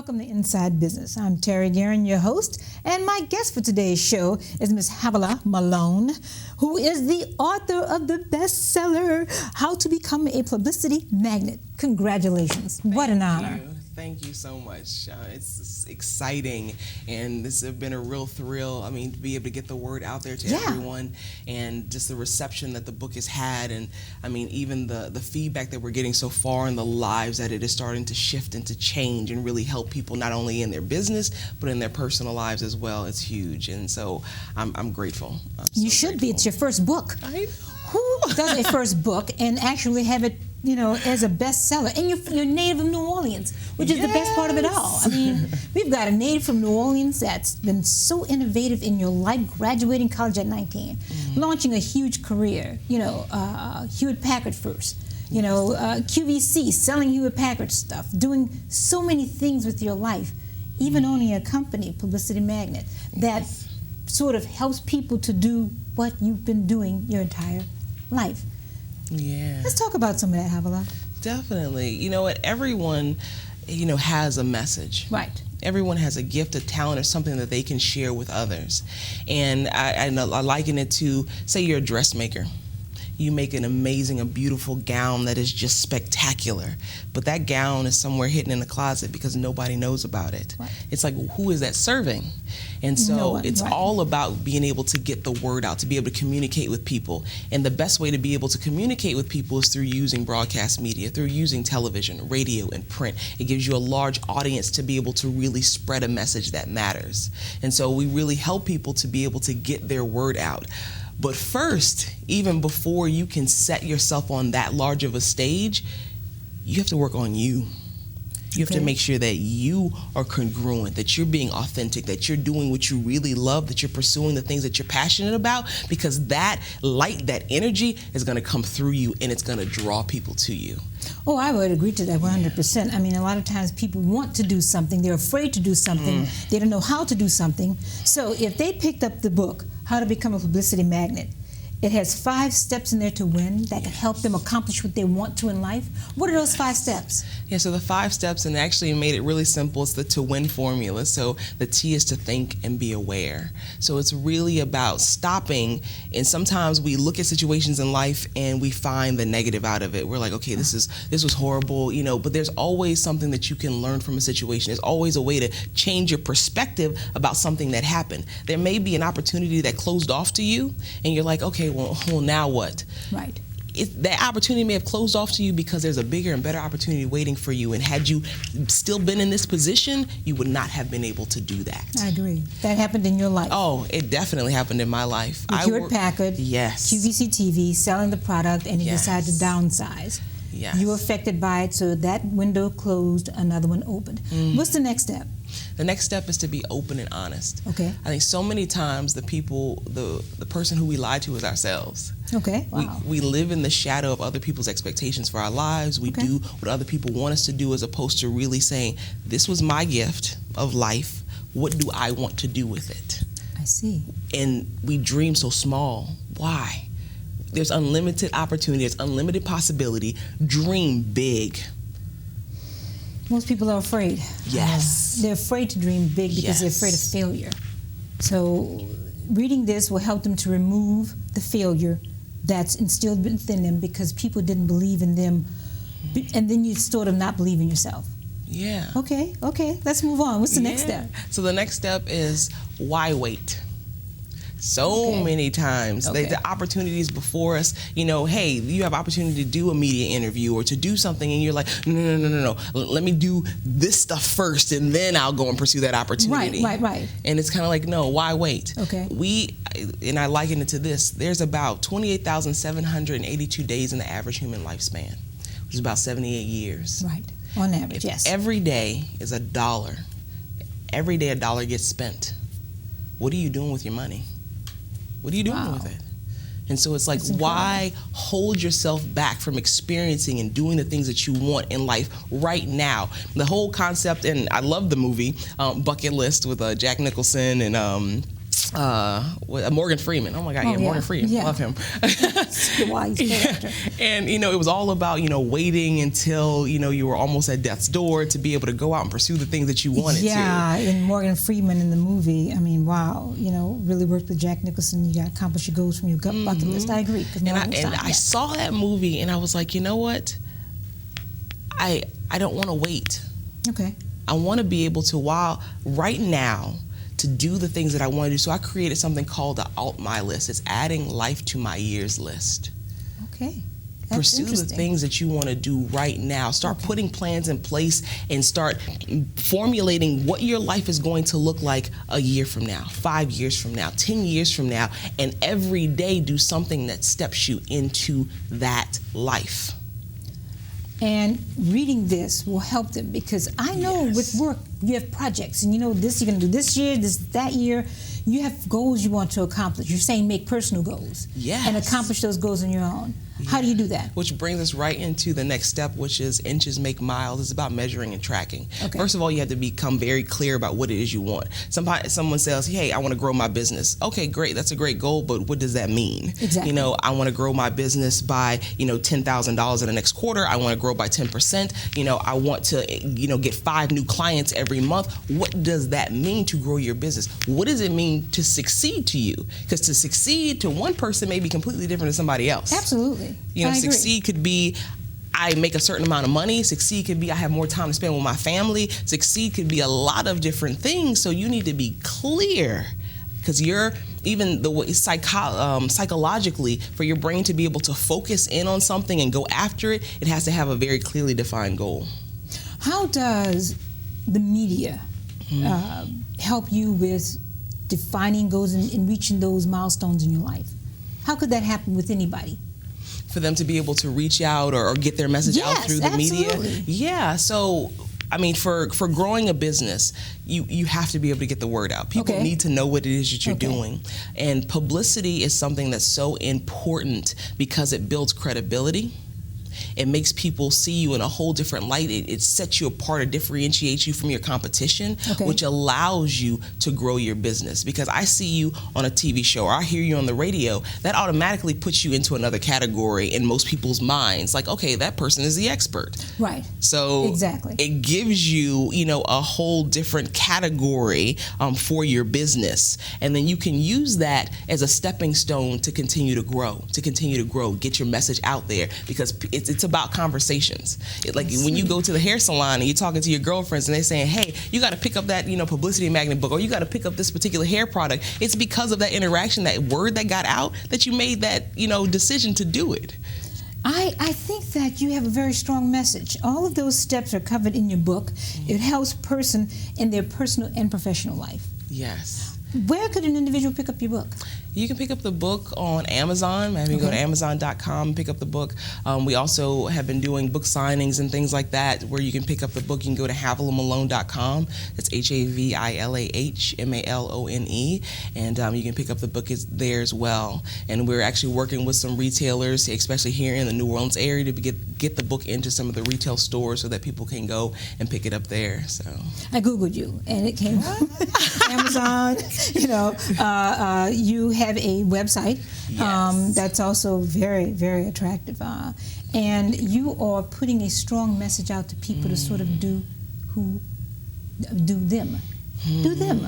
Welcome to Inside Business. I'm Terry Guerin, your host, and my guest for today's show is Ms. Havilah Malone, who is the author of the bestseller, How to Become a Publicity Magnet. Congratulations. What an honor. Thank you so much. It's exciting, and this has been a real thrill. I mean, to be able to get the word out there to everyone, and just the reception that the book has had, and I mean, even the feedback that we're getting so far in the lives that it is starting to shift and to change and really help people not only in their business, but in their personal lives as well. It's huge, and so I'm grateful. You should be. It's your first book. Who does a first book and actually have it, you know, as a bestseller? And you're native of New Orleans, which is the best part of it all. I mean, we've got a native from New Orleans that's been so innovative in your life, graduating college at 19, launching a huge career, you know, Hewlett-Packard first, you know, QVC, selling Hewlett-Packard stuff, doing so many things with your life, even owning a company, Publicity Magnet, that sort of helps people to do what you've been doing your entire life. Yeah. Let's talk about some of that, Havilah. Definitely. You know what? Everyone, you know, has a message. Right. Everyone has a gift, a talent, or something that they can share with others. And I liken it to, say you're a dressmaker. You make an amazing, a beautiful gown that is just spectacular. But that gown is somewhere hidden in the closet because nobody knows about it. Right. It's like, who is that serving? And so it's all about being able to get the word out, to be able to communicate with people. And the best way to be able to communicate with people is through using broadcast media, through using television, radio, and print. It gives you a large audience to be able to really spread a message that matters. And so we really help people to be able to get their word out. But first, even before you can set yourself on that large of a stage, you have to work on you. You have to make sure that you are congruent, that you're being authentic, that you're doing what you really love, that you're pursuing the things that you're passionate about, because that light, that energy is going to come through you and it's going to draw people to you. Oh, I would agree to that 100%. Yeah. I mean, a lot of times people want to do something, they're afraid to do something, they don't know how to do something. So if they picked up the book, How to Become a Publicity Magnet, it has 5 steps in there to win that can help them accomplish what they want to in life. What are those 5 steps? Yeah, so the 5 steps, and actually made it really simple, it's the to win formula. So the T is to think and be aware. So it's really about stopping, and sometimes we look at situations in life and we find the negative out of it. We're like, okay, this was horrible, you know, but there's always something that you can learn from a situation. There's always a way to change your perspective about something that happened. There may be an opportunity that closed off to you, and you're like, okay, well, now what? Right. That opportunity may have closed off to you because there's a bigger and better opportunity waiting for you. And had you still been in this position, you would not have been able to do that. I agree. That happened in your life. Oh, it definitely happened in my life. With Hewlett-Packard, yes. QVC TV, selling the product, and you decided to downsize. Yes. You were affected by it, so that window closed, another one opened. What's the next step? The next step is to be open and honest. Okay. I think so many times the person who we lie to is ourselves. Okay. Wow. We live in the shadow of other people's expectations for our lives. We do what other people want us to do, as opposed to really saying, this was my gift of life. What do I want to do with it? I see. And we dream so small. Why? There's unlimited opportunity. There's unlimited possibility. Dream big. Most people are afraid. Yes. They're afraid to dream big because they're afraid of failure. So reading this will help them to remove the failure that's instilled within them because people didn't believe in them, and then you sort of not believe in yourself. Yeah. Okay, let's move on. What's the next step? So the next step is, why wait? So many times, the opportunities before us, you know, hey, you have opportunity to do a media interview or to do something, and you're like, no. Let me do this stuff first, and then I'll go and pursue that opportunity. Right. And it's kind of like, no, why wait? Okay. And I liken it to this. There's about 28,782 days in the average human lifespan, which is about 78 years. Right. On average, yes. Every day is $1. Every day $1 gets spent. What are you doing with your money? What are you doing with it? And so it's like, why hold yourself back from experiencing and doing the things that you want in life right now? The whole concept, and I love the movie Bucket List with Jack Nicholson and Morgan Freeman. Oh my God, Morgan Freeman. Yeah. Love him. Wise character. And, it was all about, waiting until, you were almost at death's door to be able to go out and pursue the things that you wanted to. Yeah, and Morgan Freeman in the movie, wow, really worked with Jack Nicholson. You got to accomplish your goals from your gut bucket list. I agree. And I saw that movie and I was like, you know what? I don't want to wait. Okay. I want to be able to, right now, to do the things that I want to do. So I created something called the Alt My List. It's adding life to my years list. Okay. Pursue the things that you want to do right now. Start putting plans in place and start formulating what your life is going to look like a year from now, 5 years from now, 10 years from now, and every day do something that steps you into that life. And reading this will help them, because I know with work you have projects, and this you're going to do this year, that year. You have goals you want to accomplish. You're saying make personal goals and accomplish those goals on your own. How do you do that? Which brings us right into the next step, which is inches make miles. It's about measuring and tracking. Okay. First of all, you have to become very clear about what it is you want. Someone says, hey, I want to grow my business. Okay, great. That's a great goal, but what does that mean? Exactly. I want to grow my business by, $10,000 in the next quarter. I want to grow by 10%. I want to, get 5 new clients every month. What does that mean to grow your business? What does it mean to succeed to you? Because to succeed to one person may be completely different to somebody else. Absolutely. Succeed could be I make a certain amount of money. Succeed could be I have more time to spend with my family. Succeed could be a lot of different things. So you need to be clear, because you're even the way psychologically, for your brain to be able to focus in on something and go after it, it has to have a very clearly defined goal. How does the media help you with defining goals and reaching those milestones in your life? How could that happen with anybody? For them to be able to reach out or get their message out through the media? Yeah, so for growing a business, you have to be able to get the word out. People need to know what it is that you're doing. And publicity is something that's so important because it builds credibility. It makes people see you in a whole different light. It sets you apart, it differentiates you from your competition, which allows you to grow your business. Because I see you on a TV show or I hear you on the radio, that automatically puts you into another category in most people's minds. Like, okay, that person is the expert. Right. So it gives you, a whole different category for your business. And then you can use that as a stepping stone to continue to grow, get your message out there, because it's about conversations. When you go to the hair salon and you're talking to your girlfriends and they're saying, hey, you got to pick up that, Publicity Magnet book, or you got to pick up this particular hair product. It's because of that interaction, that word that got out, that you made that, decision to do it. I think that you have a very strong message. All of those steps are covered in your book. It helps person in their personal and professional life. Yes. Where could an individual pick up your book? You can pick up the book on Amazon. Maybe go to Amazon.com and pick up the book. We also have been doing book signings and things like that, where you can pick up the book. You can go to HavilahMalone.com. That's HavilahMalone. And you can pick up the book there as well. And we're actually working with some retailers, especially here in the New Orleans area, to get the book into some of the retail stores so that people can go and pick it up there. So I Googled you, and it came Amazon. You have a website that's also very, very attractive. And you are putting a strong message out to people to sort of do them. Do them.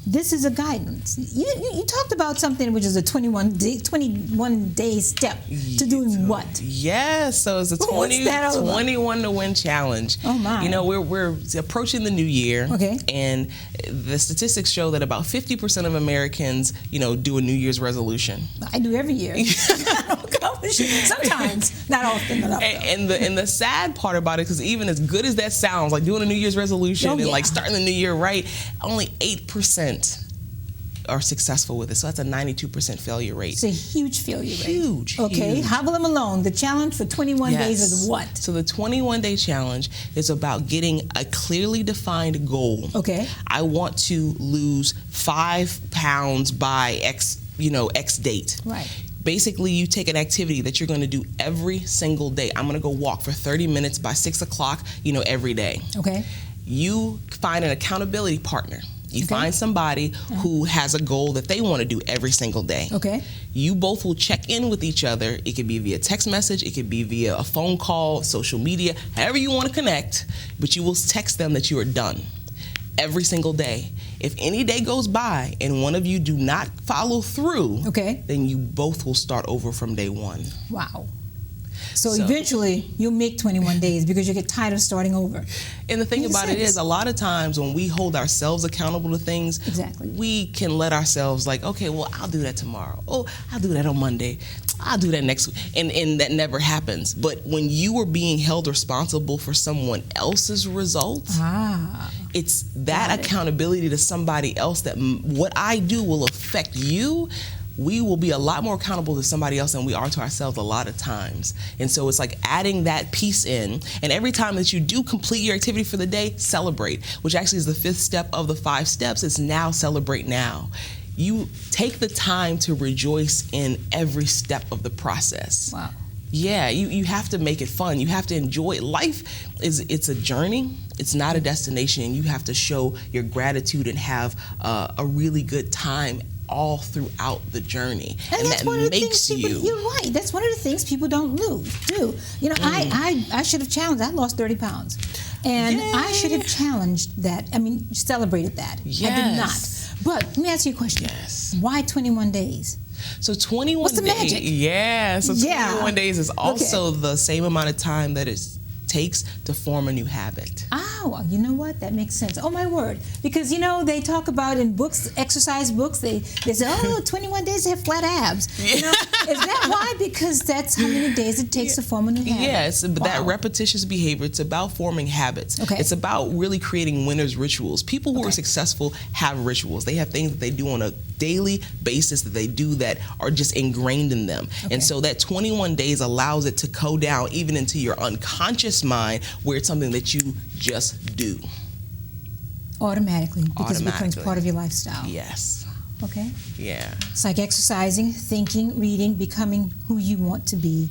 This is a guidance. You talked about something which is a 21-day step to doing what? Yes, so it's a 21 to win challenge. Oh my! We're approaching the new year. Okay. And the statistics show that about 50% of Americans, do a New Year's resolution. I do every year. Sometimes, not often enough. And the sad part about it, because even as good as that sounds, like doing a New Year's resolution and like starting the new year right, only 8% are successful with it. So that's a 92% failure rate. It's a huge failure rate. Huge. Okay. Huge. Havilah Malone, the challenge for 21 days is what? So the 21-day challenge is about getting a clearly defined goal. Okay. I want to lose 5 pounds by X date. Right. Basically, you take an activity that you're going to do every single day. I'm going to go walk for 30 minutes by 6 o'clock, every day. Okay. You find an accountability partner. You find somebody who has a goal that they want to do every single day. Okay. You both will check in with each other. It could be via text message. It could be via a phone call, social media, however you want to connect. But you will text them that you are done every single day. If any day goes by and one of you do not follow through, then you both will start over from day one. Wow. So eventually you'll make 21 days because you get tired of starting over. And the thing about it is, a lot of times when we hold ourselves accountable to things, we can let ourselves like, okay, well, I'll do that tomorrow. Oh, I'll do that on Monday. I'll do that next week. And that never happens. But when you are being held responsible for someone else's results, it's that accountability to somebody else that what I do will affect you. We will be a lot more accountable to somebody else than we are to ourselves a lot of times. And so it's like adding that piece in. And every time that you do complete your activity for the day, celebrate, which actually is the 5th step of the 5 steps. It's now celebrate now. You take the time to rejoice in every step of the process. Wow. Yeah, you have to make it fun. You have to enjoy it. Life it's a journey. It's not a destination. And you have to show your gratitude and have a really good time all throughout the journey, and that's that one of the makes things people, you're right. That's one of the things people don't do. You know, I should have challenged. I lost 30 pounds, and I should have challenged that. I mean, celebrated that. Yes. I did not. But let me ask you a question. Yes. Why 21 days? So 21 What's the days. magic? Yeah. So 21 days is also the same amount of time that it takes to form a new habit. Oh, you know what? That makes sense. Oh, my word. Because, you know, they talk about in books, exercise books, they say, oh, 21 days to have flat abs. You know, is that why? Because that's how many days it takes to form a new habit. Yes, but that repetitious behavior, it's about forming habits. It's about really creating winners' rituals. People who are successful have rituals. They have things that they do on a daily basis that they do that are just ingrained in them. And so that 21 days allows it to go down even into your unconscious mind, where it's something that you just do. Automatically, because it becomes part of your lifestyle. Yes. Okay. Yeah. It's like exercising, thinking, reading, becoming who you want to be.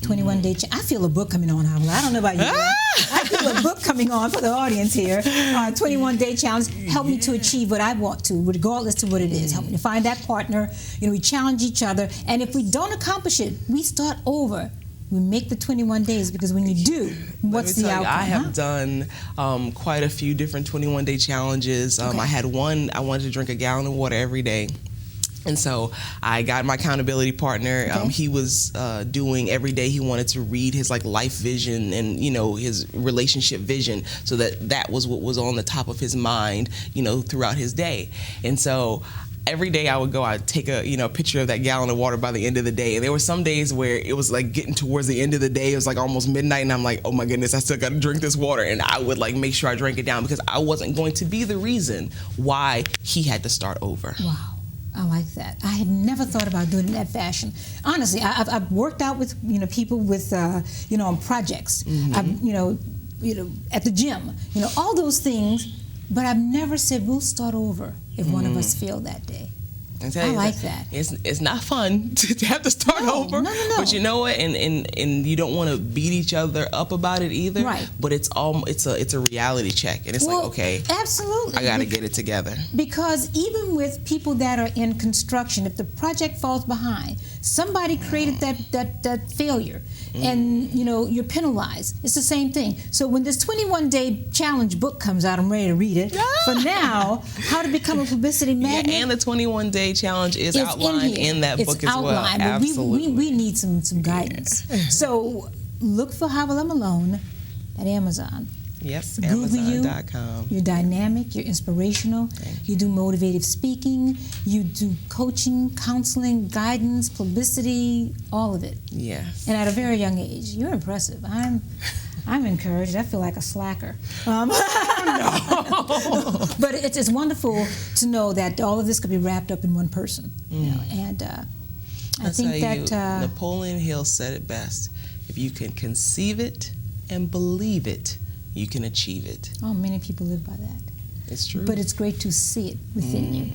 21 day. I feel a book coming on, Havilah. I don't know about you. I feel a book coming on for the audience here. 21 day challenge. Help me to achieve what I want to, regardless to what it is. Help me to find that partner. You know, we challenge each other, and if we don't accomplish it, we start over. We make the 21 days, because when you do, what's the outcome? I have done quite a few different 21 day challenges. I had one, I wanted to drink a gallon of water every day. And so I got my accountability partner. He was doing every day. He wanted to read his life vision and his relationship vision, so that was what was on the top of his mind throughout his day. And so every day I would go, I'd take a picture of that gallon of water by the end of the day. And there were some days where it was like getting towards the end of the day. It was like almost midnight, and I'm like, oh my goodness, I still got to drink this water. And I would make sure I drank it down, because I wasn't going to be the reason why he had to start over. Wow. I like that. I had never thought about doing it in that fashion. Honestly, I've worked out with people with on projects. I've, at the gym, all those things. But I've never said we'll start over if one of us failed that day. I like that. It's not fun to have to start over. No. But you know what? And you don't want to beat each other up about it either. Right. But it's a reality check, and it's okay. Absolutely. I got to get it together. Because even with people that are in construction, if the project falls behind, somebody created that failure, and you're penalized. It's the same thing. So when this 21-day challenge book comes out, I'm ready to read it. For now, How to Become a Publicity Magnet. Yeah, and the 21-day challenge is outlined in that book as well. Absolutely. We need some guidance. So look for Havilah Malone at Amazon. Yes, Google Amazon.com. You're dynamic, you're inspirational, you do motivative speaking, you do coaching, counseling, guidance, publicity, all of it. Yes. And at a very young age. You're impressive. I'm encouraged. I feel like a slacker. No. But it's wonderful to know that all of this could be wrapped up in one person. And I think that Napoleon Hill said it best. If you can conceive it and believe it, you can achieve it. Oh, many people live by that. It's true. But it's great to see it within you.